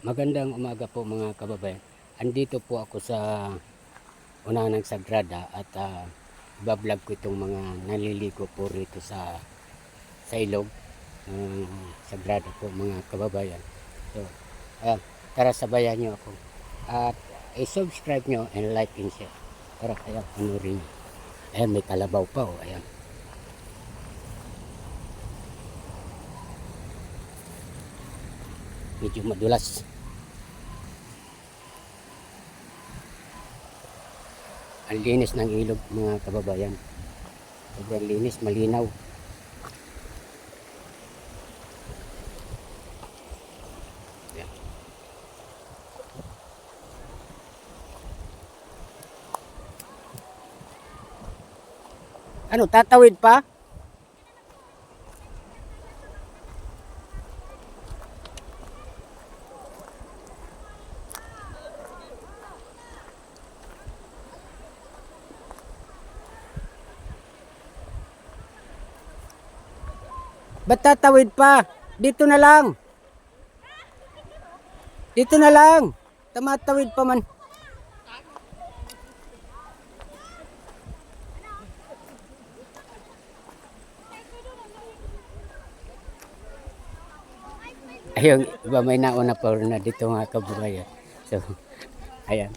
Magandang umaga po mga kababayan. Andito po ako sa unahan ng Sagrada at bablog ko itong mga naliligo po rito sa ilog ng Sagrada po mga kababayan. So, tara sabayan nyo ako at i-subscribe nyo and like and share. Tara kaya panurin nyo. Ayan, may kalabaw pa oh. Ayan. Medyo madulas. Ang linis ng ilog mga kababayan. Sobrang linis, malinaw. Yan. Ano, tatawid pa? Ba't tatawid pa? Dito na lang. Dito na lang. Tumatawid pa man. Ayun, iba may nauna pa na dito mga kababayan. So, ayan.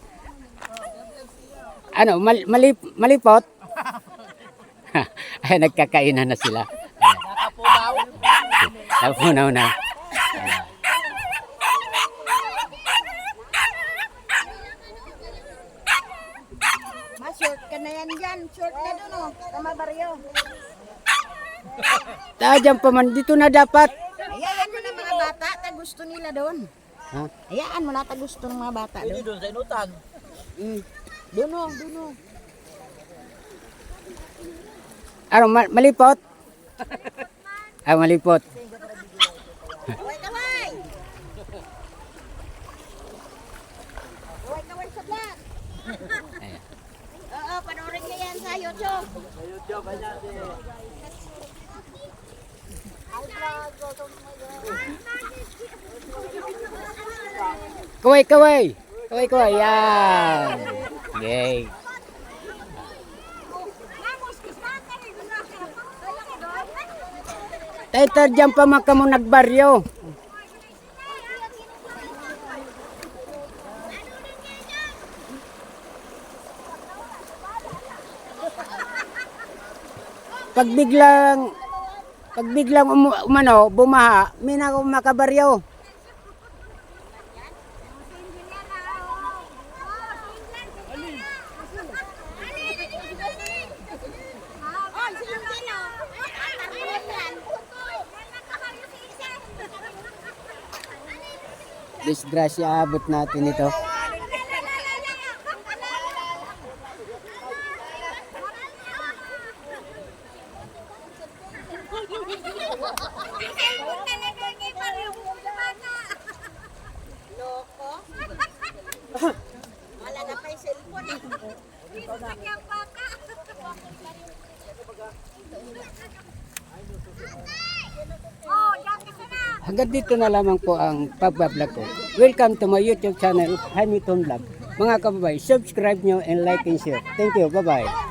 Ano, malipot? Ayan, nagkakainan na sila. Napunaw na. Ma-short ka na yan dyan. Short na doon o. Tama baryo. Dyan pa man, dito na dapat. Hayaan mo na mga bata. Ta gusto nila doon. Ha? Hayaan mo na ta gusto ng mga bata doon. Doon sa inutan. Doon o. Doon o. Ano, malipot? Malipot. Kaway-kaway. Kaway-kaway sa vlog. Ayan. Oo, panoorin niya yan sa YouTube. Sa YouTube, kanya si... Kaway. Kaway. Yan. Yay. Tayo dyan pa man kamo nagbaryo. Pag biglang umano, bumaha, may na ako makabaryo. Disgrasya abot natin ito. Loko. Wala na pa yung cellphone. Hanggang dito na lamang po ang pagbablog ko. Welcome to my YouTube channel, Hamilton Vlog. Mga kababayan, subscribe nyo and like and share. Thank you. Bye-bye.